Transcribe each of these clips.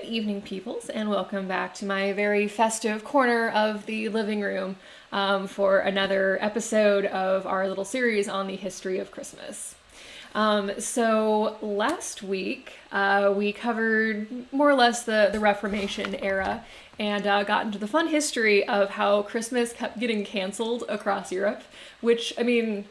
evening, peoples, and welcome back to my very festive corner of the living room for another episode of our little series on the history of Christmas. So last week we covered more or less the Reformation era and got into the fun history of how Christmas kept getting canceled across Europe, which, I mean,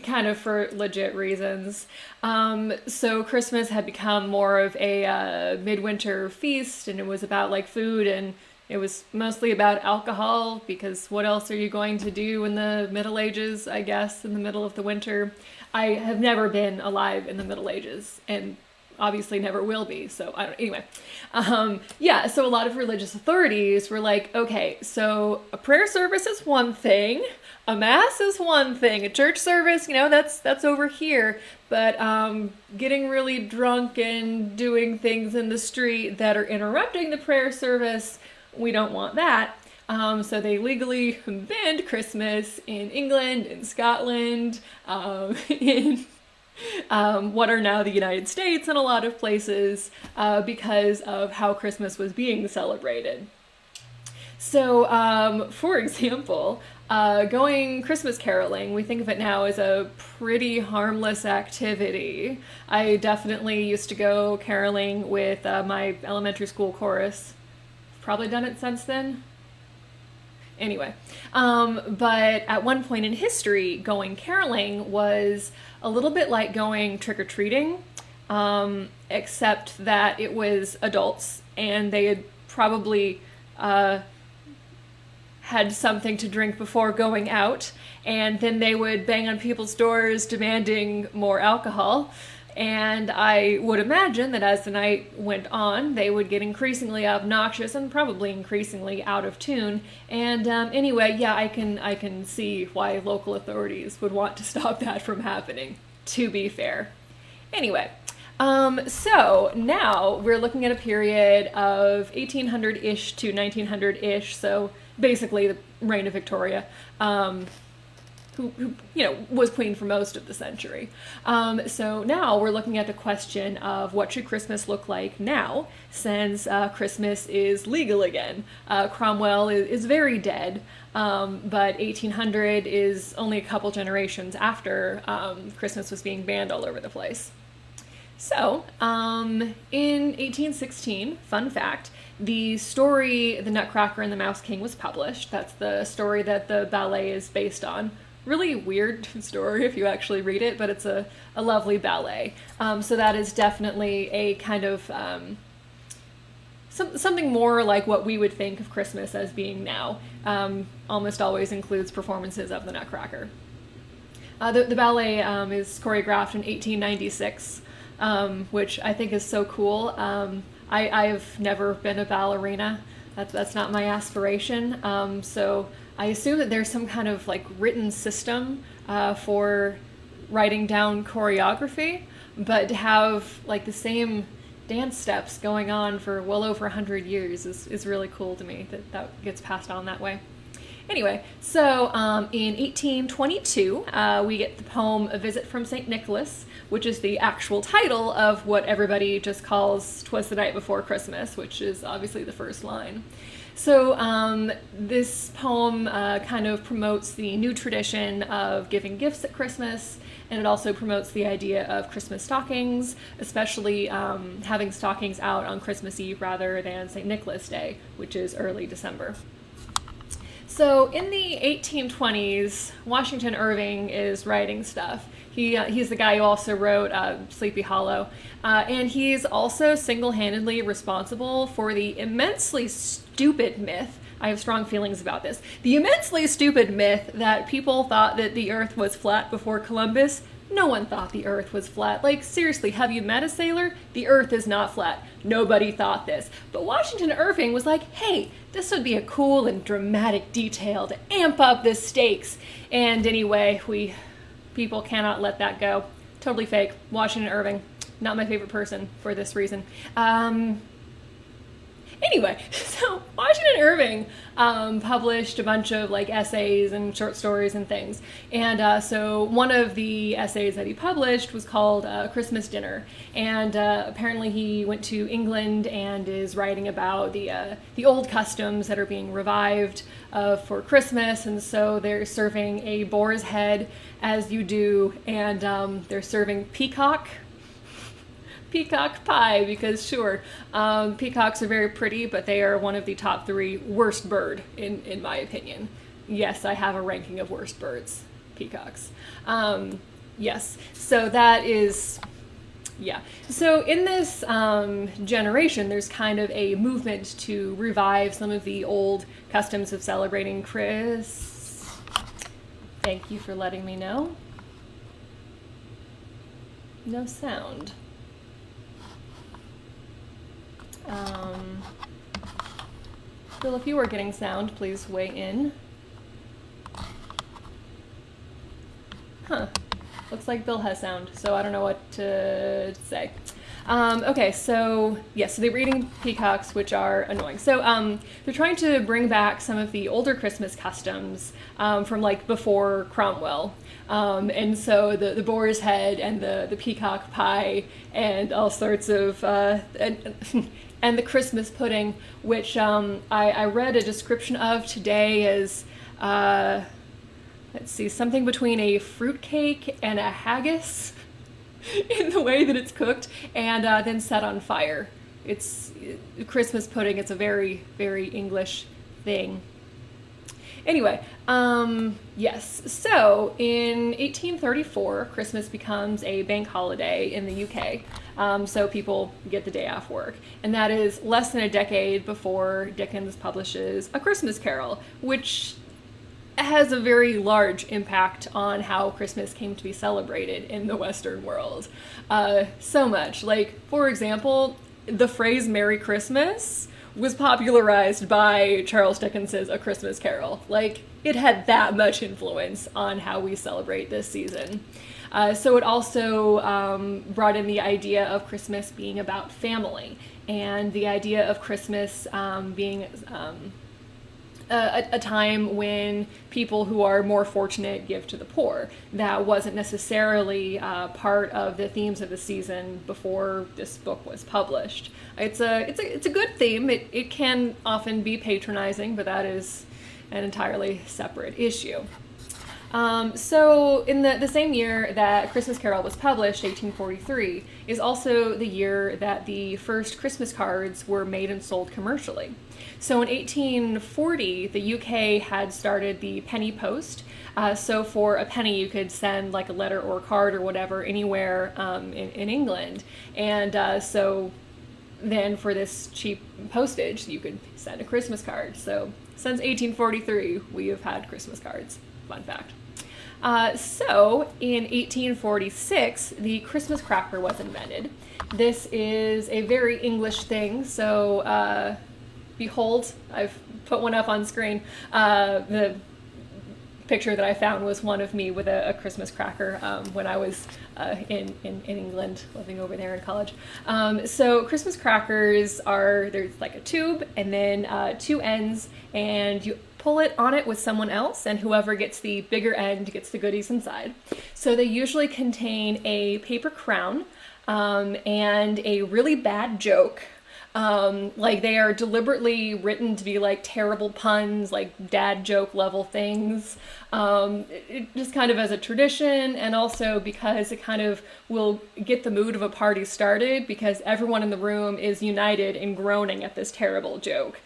kind of for legit reasons. So Christmas had become more of a midwinter feast, and it was about like food, and it was mostly about alcohol, because what else are you going to do in the Middle Ages, I guess, in the middle of the winter? I have never been alive in the Middle Ages, and obviously never will be, so I don't, anyway. So a lot of religious authorities were like, okay, so a prayer service is one thing, a mass is one thing, a church service, that's over here, but getting really drunk and doing things in the street that are interrupting the prayer service, we don't want that. So they legally banned Christmas in England, in Scotland, in what are now the United States, and a lot of places because of how Christmas was being celebrated. So, for example, going Christmas caroling, we think of it now as a pretty harmless activity. I definitely used to go caroling with my elementary school chorus. Probably done it since then. Anyway, but at one point in history, going caroling was a little bit like going trick-or-treating, except that it was adults, and they had probably had something to drink before going out, and then they would bang on people's doors demanding more alcohol. And I would imagine that as the night went on, they would get increasingly obnoxious and probably increasingly out of tune. And anyway, yeah, I can see why local authorities would want to stop that from happening, to be fair. Anyway, so now we're looking at a period of 1800-ish to 1900-ish, so basically the reign of Victoria. Who was queen for most of the century. So now we're looking at the question of what should Christmas look like now, since Christmas is legal again. Cromwell is very dead, but 1800 is only a couple generations after Christmas was being banned all over the place. So, in 1816, fun fact, the story The Nutcracker and the Mouse King was published. That's the story that the ballet is based on. Really weird story if you actually read it, but it's a lovely ballet. So that is definitely a kind of something more like what we would think of Christmas as being now. Almost always includes performances of the Nutcracker. The ballet is choreographed in 1896, which I think is so cool. I've never been a ballerina. That's not my aspiration. So I assume that there's some kind of like written system for writing down choreography, but to have like the same dance steps going on for well over 100 years is really cool to me, that gets passed on that way. Anyway, so in 1822, we get the poem A Visit from St. Nicholas, which is the actual title of what everybody just calls 'Twas the Night Before Christmas, which is obviously the first line. So this poem kind of promotes the new tradition of giving gifts at Christmas, and it also promotes the idea of Christmas stockings, especially having stockings out on Christmas Eve rather than St. Nicholas Day, which is early December. So in the 1820s, Washington Irving is writing stuff. He's the guy who also wrote Sleepy Hollow, and he's also single-handedly responsible for the immensely stupid myth. I have strong feelings about this. The immensely stupid myth that people thought that the Earth was flat before Columbus. No one thought the Earth was flat. Like, seriously, have you met a sailor? The Earth is not flat. Nobody thought this. But Washington Irving was like, hey, this would be a cool and dramatic detail to amp up the stakes. And anyway, people cannot let that go. Totally fake. Washington Irving, not my favorite person for this reason. Anyway, so Washington Irving published a bunch of like essays and short stories and things. And so one of the essays that he published was called Christmas Dinner. And apparently he went to England and is writing about the old customs that are being revived for Christmas. And so they're serving a boar's head, as you do, and they're serving peacock pie, because sure, peacocks are very pretty, but they are one of the top 3 worst bird in my opinion. Yes, I have a ranking of worst birds, peacocks. Yes, so that is, yeah. So in this generation, there's kind of a movement to revive some of the old customs of celebrating Thank you for letting me know. No sound. Bill, if you are getting sound, please weigh in. Huh. Looks like Bill has sound, so I don't know what to say. Okay, so yes, so they're eating peacocks, which are annoying. So they're trying to bring back some of the older Christmas customs from like before Cromwell. And so the boar's head and the peacock pie and all sorts of and the Christmas pudding, which I read a description of today as let's see, something between a fruitcake and a haggis in the way that it's cooked and then set on fire. It's Christmas pudding. It's a very, very English thing. Anyway, yes, so in 1834, Christmas becomes a bank holiday in the UK, so people get the day off work. And that is less than a decade before Dickens publishes A Christmas Carol, which has a very large impact on how Christmas came to be celebrated in the Western world. So much. Like, for example, the phrase Merry Christmas was popularized by Charles Dickens's A Christmas Carol. Like, it had that much influence on how we celebrate this season. So it also brought in the idea of Christmas being about family, and the idea of Christmas being a time when people who are more fortunate give to the poor. That wasn't necessarily part of the themes of the season before this book was published. It's a good theme. It can often be patronizing, but that is an entirely separate issue. So in the same year that Christmas Carol was published, 1843, is also the year that the first Christmas cards were made and sold commercially. So in 1840, the UK had started the penny post. So for a penny, you could send like a letter or a card or whatever anywhere in England. And so then for this cheap postage, you could send a Christmas card. So since 1843, we have had Christmas cards. Fun fact. So in 1846, the Christmas cracker was invented. This is a very English thing, so behold, I've put one up on screen. The picture that I found was one of me with a Christmas cracker when I was in England, living over there in college. So Christmas crackers there's like a tube and then 2 ends, and you pull it on it with someone else, and whoever gets the bigger end gets the goodies inside. So they usually contain a paper crown and a really bad joke. Like they are deliberately written to be like terrible puns, like dad joke level things, just kind of as a tradition, and also because it kind of will get the mood of a party started because everyone in the room is united in groaning at this terrible joke.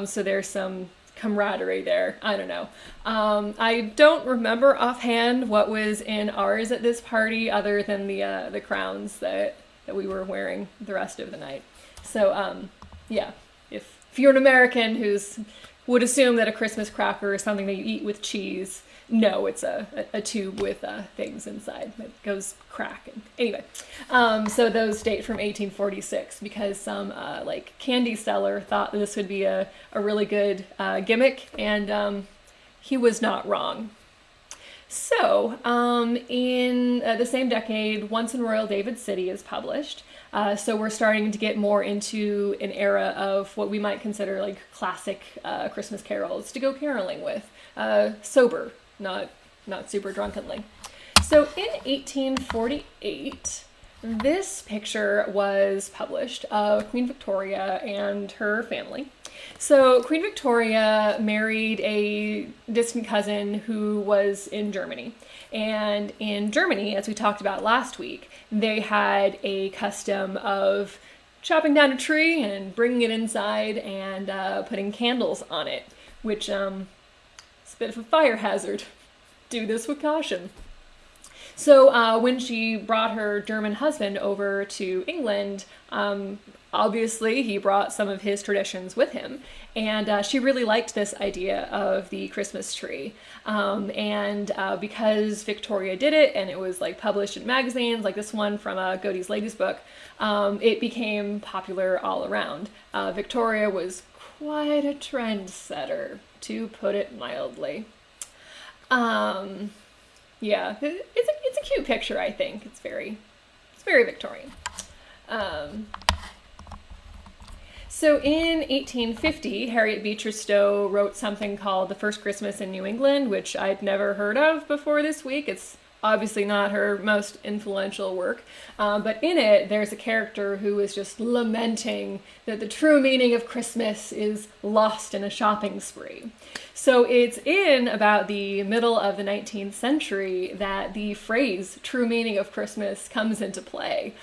So there's some camaraderie there. I don't know. I don't remember offhand what was in ours at this party other than the crowns that we were wearing the rest of the night. So, yeah, if you're an American who's would assume that a Christmas cracker is something that you eat with cheese, no, it's a tube with things inside that goes crack. And anyway, so those date from 1846 because some like candy seller thought this would be a really good gimmick, and he was not wrong. So, in the same decade, Once in Royal David City is published. So we're starting to get more into an era of what we might consider like classic Christmas carols to go caroling with, sober, not super drunkenly. So in 1848, this picture was published of Queen Victoria and her family. So Queen Victoria married a distant cousin who was in Germany. And in Germany, as we talked about last week, they had a custom of chopping down a tree and bringing it inside and putting candles on it, which is a bit of a fire hazard. Do this with caution. So when she brought her German husband over to England, obviously he brought some of his traditions with him, and she really liked this idea of the Christmas tree. And because Victoria did it, and it was like published in magazines like this one from Godey's Lady's Book, it became popular all around. Victoria was quite a trendsetter, to put it mildly. Yeah, it's a cute picture, I think. It's very Victorian. So in 1850, Harriet Beecher Stowe wrote something called The First Christmas in New England, which I'd never heard of before this week. It's obviously not her most influential work, but in it, there's a character who is just lamenting that the true meaning of Christmas is lost in a shopping spree. So it's in about the middle of the 19th century that the phrase true meaning of Christmas comes into play,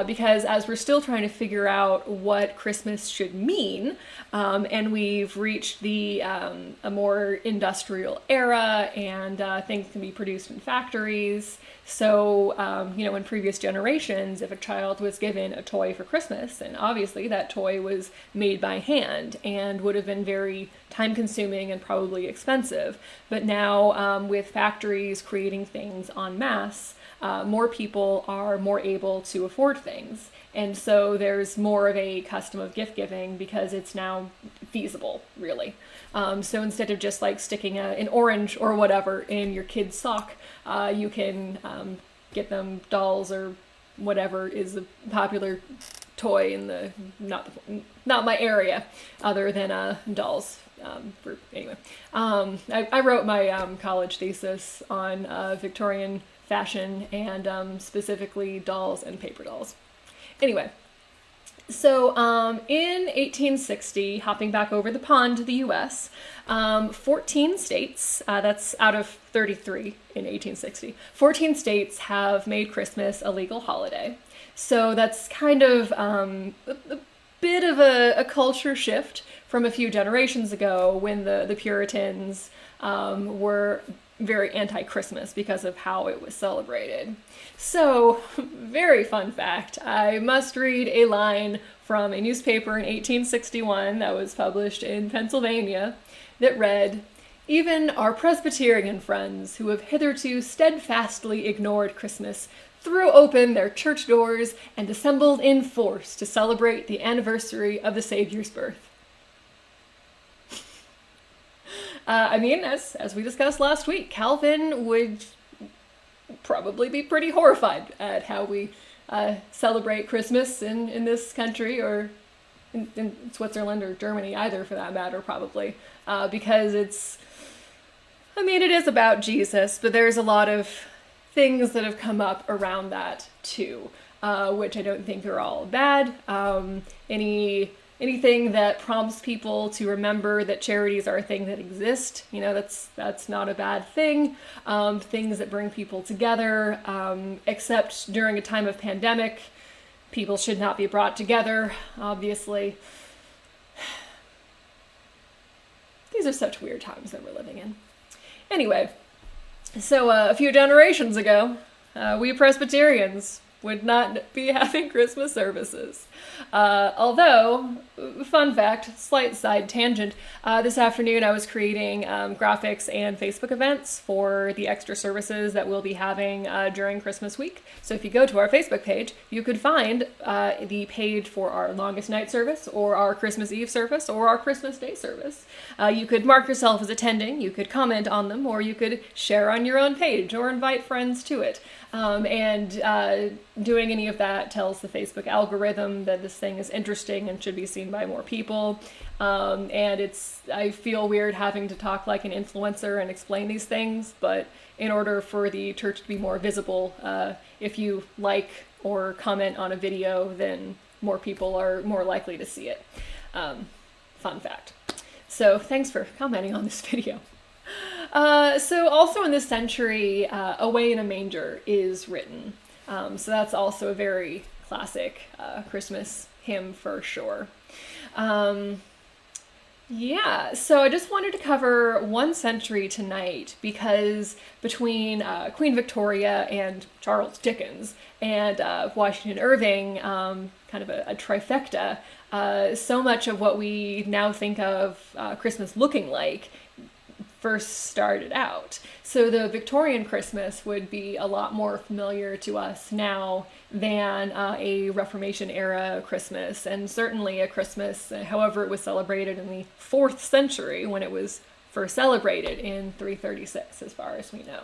because as we're still trying to figure out what Christmas should mean, and we've reached a more industrial era, and things can be produced in factories. So, in previous generations, if a child was given a toy for Christmas, and obviously that toy was made by hand and would have been very time-consuming and probably expensive. But now, with factories creating things en masse, more people are more able to afford things. And so there's more of a custom of gift giving because it's now feasible, really. So instead of just like sticking an orange or whatever in your kid's sock, you can get them dolls or whatever is a popular toy in the not my area, other than dolls. I wrote my college thesis on Victorian fashion and specifically dolls and paper dolls. Anyway, so in 1860, hopping back over the pond to the U.S., 14 states, that's out of 33 in 1860, 14 states have made Christmas a legal holiday. So that's kind of a bit of a culture shift from a few generations ago when the Puritans were very anti-Christmas because of how it was celebrated. So, very fun fact, I must read a line from a newspaper in 1861 that was published in Pennsylvania that read, "Even our Presbyterian friends who have hitherto steadfastly ignored Christmas threw open their church doors and assembled in force to celebrate the anniversary of the Savior's birth." As we discussed last week, Calvin would probably be pretty horrified at how we celebrate Christmas in this country, or in Switzerland or Germany, either for that matter, probably, because it is about Jesus, but there's a lot of things that have come up around that too, which I don't think are all bad. Anything that prompts people to remember that charities are a thing that exist, that's not a bad thing. Things that bring people together, except during a time of pandemic, people should not be brought together, obviously. These are such weird times that we're living in. Anyway, so a few generations ago, we Presbyterians would not be having Christmas services. Although, fun fact, slight side tangent, this afternoon I was creating graphics and Facebook events for the extra services that we'll be having during Christmas week. So if you go to our Facebook page, you could find the page for our longest night service, or our Christmas Eve service, or our Christmas Day service. You could mark yourself as attending, you could comment on them, or you could share on your own page, or invite friends to it. doing any of that tells the Facebook algorithm that this thing is interesting and should be seen by more people. And I feel weird having to talk like an influencer and explain these things, but in order for the church to be more visible, if you like or comment on a video, then more people are more likely to see it. Fun fact. So thanks for commenting on this video. So also in this century, Away in a Manger is written. So that's also a very classic Christmas hymn for sure. Yeah, so I just wanted to cover one century tonight because between Queen Victoria and Charles Dickens and Washington Irving, kind of a trifecta, so much of what we now think of Christmas looking like first started out. So the Victorian Christmas would be a lot more familiar to us now than a Reformation era Christmas, and certainly a Christmas, however it was celebrated in the 4th century when it was first celebrated in 336, as far as we know.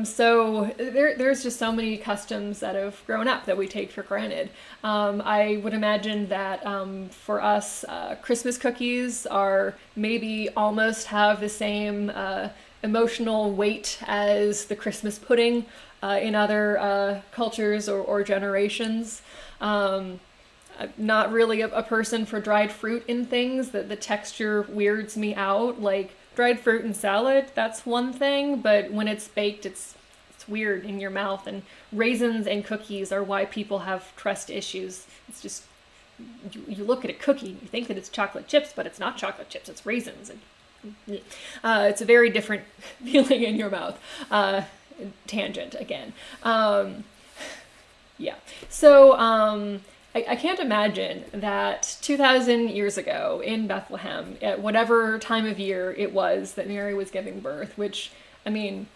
So there's just so many customs that have grown up that we take for granted. I would imagine that for us, Christmas cookies are maybe almost have the same emotional weight as the Christmas pudding in other cultures or generations. I'm not really a person for dried fruit in things. That the texture weirds me out. Like, dried fruit and salad, that's one thing, but when it's baked, it's weird in your mouth. And raisins and cookies are why people have trust issues. It's just, you look at a cookie, you think that it's chocolate chips, but it's not chocolate chips, it's raisins. And it's a very different feeling in your mouth. Tangent again. Yeah. So, I can't imagine that 2,000 years ago in Bethlehem, at whatever time of year it was that Mary was giving birth, which, I mean,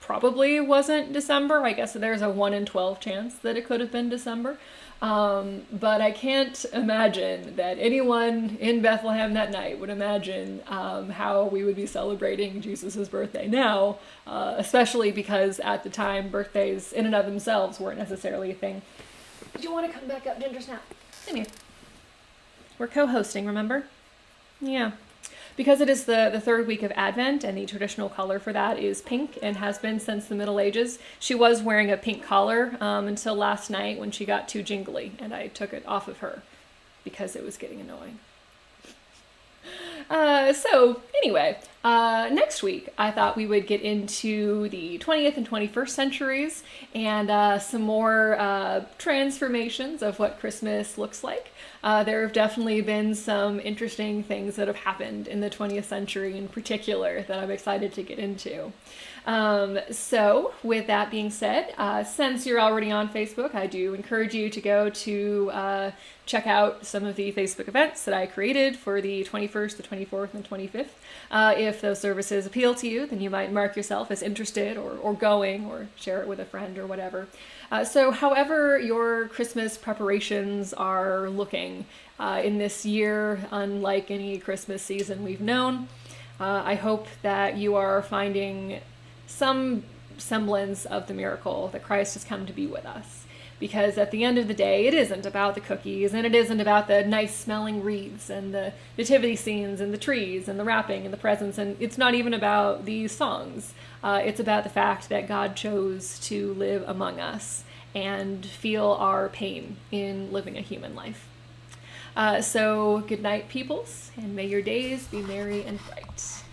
probably wasn't December. I guess there's a 1 in 12 chance that it could have been December. But I can't imagine that anyone in Bethlehem that night would imagine how we would be celebrating Jesus' birthday now, especially because at the time, birthdays in and of themselves weren't necessarily a thing. Do you want to come back up, Gingersnap? Come here. We're co-hosting, remember? Yeah. Because it is the 3rd week of Advent, and the traditional color for that is pink, and has been since the Middle Ages. She was wearing a pink collar until last night when she got too jingly, and I took it off of her because it was getting annoying. So anyway, next week I thought we would get into the 20th and 21st centuries and some more transformations of what Christmas looks like. There have definitely been some interesting things that have happened in the 20th century in particular that I'm excited to get into. So with that being said, since you're already on Facebook, I do encourage you to go to check out some of the Facebook events that I created for the 21st, the 24th, and 25th. If those services appeal to you, then you might mark yourself as interested or going, or share it with a friend or whatever. So however your Christmas preparations are looking in this year, unlike any Christmas season we've known, I hope that you are finding some semblance of the miracle that Christ has come to be with us. Because at the end of the day, it isn't about the cookies, and it isn't about the nice smelling wreaths and the nativity scenes and the trees and the wrapping and the presents, and it's not even about these songs. It's about the fact that God chose to live among us and feel our pain in living a human life. So good night, peoples, and may your days be merry and bright.